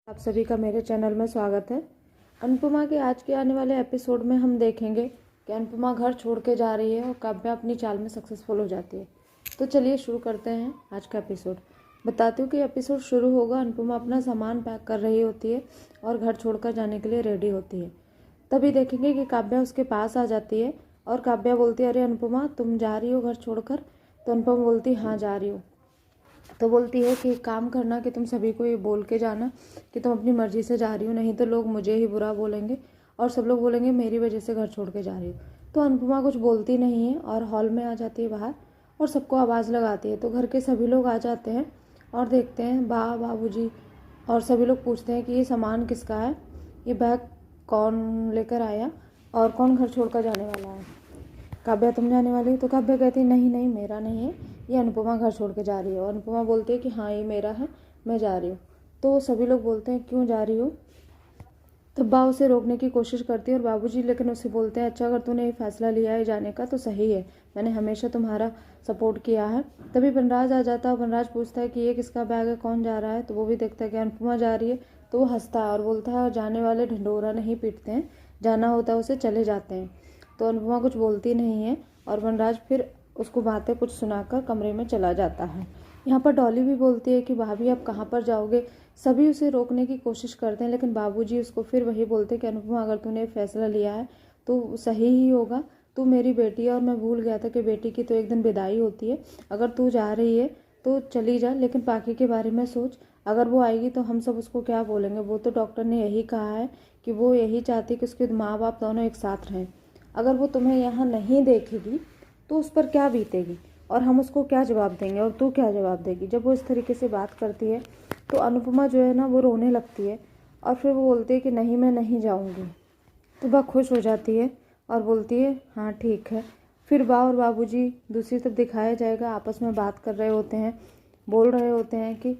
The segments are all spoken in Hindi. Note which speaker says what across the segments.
Speaker 1: आप सभी का मेरे चैनल में स्वागत है। अनुपमा के आज के आने वाले एपिसोड में हम देखेंगे कि अनुपमा घर छोड़ के जा रही है और काव्या अपनी चाल में सक्सेसफुल हो जाती है। तो चलिए शुरू करते हैं आज का एपिसोड। बताती हूँ कि एपिसोड शुरू होगा, अनुपमा अपना सामान पैक कर रही होती है और घर छोड़कर जाने के लिए रेडी होती है। तभी देखेंगे कि काव्या उसके पास आ जाती है और काव्या बोलती है, अरे अनुपमा तुम जा रही हो घर छोड़कर? तो अनुपमा बोलती हाँ जा रही हूँ। तो बोलती है कि एक काम करना कि तुम सभी को ये बोल के जाना कि तुम अपनी मर्जी से जा रही हो, नहीं तो लोग मुझे ही बुरा बोलेंगे और सब लोग बोलेंगे मेरी वजह से घर छोड़ के जा रही हो। तो अनुपमा कुछ बोलती नहीं है और हॉल में आ जाती है बाहर और सबको आवाज़ लगाती है। तो घर के सभी लोग आ जाते हैं और देखते हैं बाबूजी, और सभी लोग पूछते हैं कि ये सामान किसका है, ये बैग कौन लेकर आया और कौन घर छोड़ कर जाने वाला है। काव्या तुम जाने वाली हो? तो काव्या कहती है नहीं नहीं मेरा नहीं है, ये अनुपमा घर छोड़ के जा रही है। और अनुपमा बोलती है कि हाँ ये मेरा है, मैं जा रही हूँ। तो सभी लोग बोलते हैं क्यों जा रही हो? तब बा उसे रोकने की कोशिश करती है और बाबूजी लेकिन उसे बोलते हैं अच्छा अगर तूने ये फैसला लिया है जाने का तो सही है, मैंने हमेशा तुम्हारा सपोर्ट किया है। तभी वनराज आ जाता है। वनराज पूछता है कि ये किसका बैग है, कौन जा रहा है? तो वो भी देखता है कि अनुपमा जा रही है। तो वो हंसता है और बोलता है जाने वाले ढिंढोरा नहीं पीटते हैं, जाना होता है उसे चले जाते हैं। तो अनुपमा कुछ बोलती नहीं है और वनराज फिर उसको बातें कुछ सुनाकर कमरे में चला जाता है। यहाँ पर डॉली भी बोलती है कि भाभी आप कहाँ पर जाओगे? सभी उसे रोकने की कोशिश करते हैं लेकिन बाबूजी उसको फिर वही बोलते हैं कि अनुपमा अगर तूने फैसला लिया है तो सही ही होगा, तू मेरी बेटी है और मैं भूल गया था कि बेटी की तो एक दिन विदाई होती है। अगर तू जा रही है तो चली जा, लेकिन पाखी के बारे में सोच, अगर वो आएगी तो हम सब उसको क्या बोलेंगे? वो तो डॉक्टर ने यही कहा है कि वो यही चाहती कि उसके माँ बाप दोनों एक साथ रहें। अगर वो तुम्हें यहाँ नहीं देखेगी तो उस पर क्या बीतेगी और हम उसको क्या जवाब देंगे और तू क्या जवाब देगी? जब वो इस तरीके से बात करती है तो अनुपमा जो है ना वो रोने लगती है और फिर वो बोलती है कि नहीं मैं नहीं जाऊंगी। तो वह खुश हो जाती है और बोलती है हाँ ठीक है। फिर बा और बाबूजी दूसरी तरफ दिखाया जाएगा आपस में बात कर रहे होते हैं, बोल रहे होते हैं कि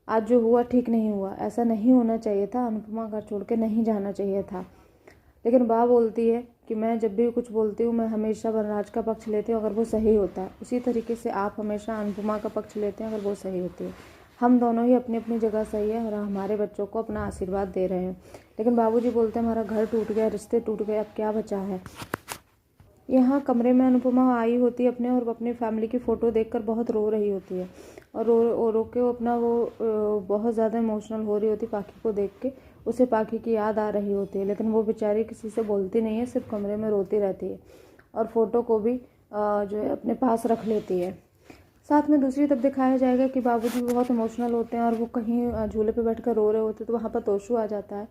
Speaker 1: आज जो हुआ ठीक नहीं हुआ, ऐसा नहीं होना चाहिए था, अनुपमा घर छोड़ के नहीं जाना चाहिए था। लेकिन बा बोलती है कि मैं जब भी कुछ बोलती हूँ मैं हमेशा वनराज का पक्ष लेती हूँ अगर वो सही होता है, उसी तरीके से आप हमेशा अनुपमा का पक्ष लेते हैं अगर वो सही होती है। हम दोनों ही अपनी अपनी जगह सही है और हमारे बच्चों को अपना आशीर्वाद दे रहे हैं। लेकिन बाबूजी बोलते हैं हमारा घर टूट गया, रिश्ते टूट गए, अब क्या बचा है? यहाँ कमरे में अनुपमा आई होती है अपने और अपनी फैमिली की फ़ोटो देखकर बहुत रो रही होती है और रो के वो अपना बहुत ज़्यादा इमोशनल हो रही होती है पाखी को देख के। उसे पाखी की याद आ रही होती है लेकिन वो बेचारी किसी से बोलती नहीं है, सिर्फ कमरे में रोती रहती है और फ़ोटो को भी जो है अपने पास रख लेती है। साथ में दूसरी तरफ दिखाया जाएगा कि बाबूजी भी बहुत इमोशनल होते हैं और वो कहीं झूले पे बैठकर रो रहे होते हैं तो वहाँ पर तोशु आ जाता है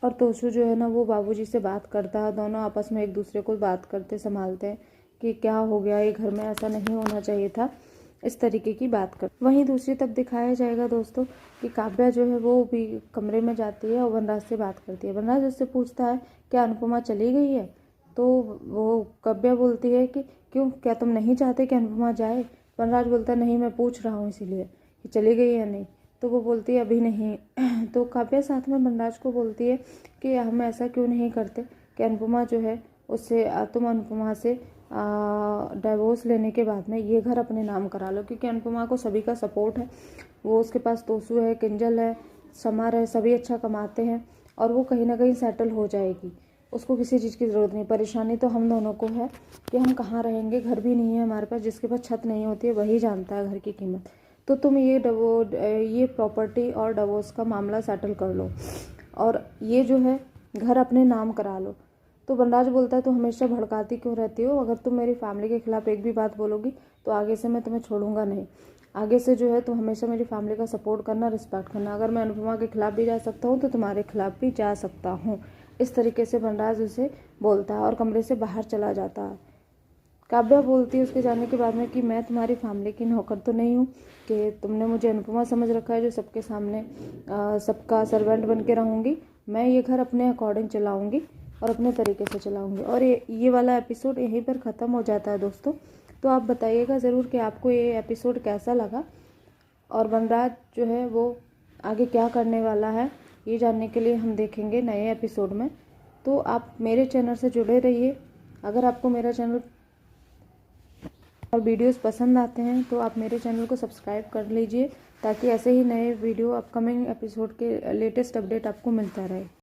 Speaker 1: और तोशु जो है ना वो बाबूजी से बात करता है। दोनों आपस में एक दूसरे को बात करते संभालते हैं कि क्या हो गया, ये घर में ऐसा नहीं होना चाहिए था, इस तरीके की बात कर। वहीं दूसरी तरफ दिखाया जाएगा दोस्तों कि काव्या जो है वो भी कमरे में जाती है और वनराज से बात करती है। वनराज उससे पूछता है क्या अनुपमा चली गई है? तो वो काव्या बोलती है कि क्यों, क्या तुम नहीं चाहते कि अनुपमा जाए? वनराज बोलता है नहीं मैं पूछ रहा हूँ इसीलिए कि चली गई या नहीं। तो वो बोलती है अभी नहीं। तो काव्या साथ में वनराज को बोलती है कि हम ऐसा क्यों नहीं करते कि अनुपमा जो है उससे तुम अनुपमा से डाइवोर्स लेने के बाद में ये घर अपने नाम करा लो, क्योंकि अनुपमा को सभी का सपोर्ट है। वो उसके पास तोशु है, किंजल है, समर है, सभी अच्छा कमाते हैं और वो कहीं ना कहीं सेटल हो जाएगी, उसको किसी चीज़ की ज़रूरत नहीं। परेशानी तो हम दोनों को है कि हम कहाँ रहेंगे, घर भी नहीं है हमारे पास, जिसके पास छत नहीं होती है वही जानता है घर की कीमत। तो तुम ये प्रॉपर्टी और डिवोर्स का मामला सेटल कर लो और ये जो है घर अपने नाम करा लो। तो वनराज बोलता है तो हमेशा भड़काती क्यों रहती हो? अगर तुम मेरी फैमिली के खिलाफ एक भी बात बोलोगी तो आगे से मैं तुम्हें छोड़ूंगा नहीं। आगे से जो है तुम हमेशा मेरी फैमिली का सपोर्ट करना, रिस्पेक्ट करना। अगर मैं अनुपमा के खिलाफ भी जा सकता हूँ तो तुम्हारे खिलाफ भी जा सकता हूँ। इस तरीके से वनराज उसे बोलता है और कमरे से बाहर चला जाता है। काव्या बोलती है उसके जाने के बाद में कि मैं तुम्हारी फैमिली की नौकर तो नहीं हूँ कि तुमने मुझे अनुपमा समझ रखा है जो सबके सामने सबका सर्वेंट बन के रहूँगी। मैं ये घर अपने अकॉर्डिंग चलाऊँगी और अपने तरीके से चलाऊँगी। और ये वाला एपिसोड यहीं पर ख़त्म हो जाता है दोस्तों। तो आप बताइएगा ज़रूर कि आपको ये एपिसोड कैसा लगा और वनराज जो है वो आगे क्या करने वाला है, ये जानने के लिए हम देखेंगे नए एपिसोड में। तो आप मेरे चैनल से जुड़े रहिए। अगर आपको मेरा चैनल और वीडियोस पसंद आते हैं तो आप मेरे चैनल को सब्सक्राइब कर लीजिए ताकि ऐसे ही नए वीडियो अपकमिंग एपिसोड के लेटेस्ट अपडेट आपको मिलता रहे।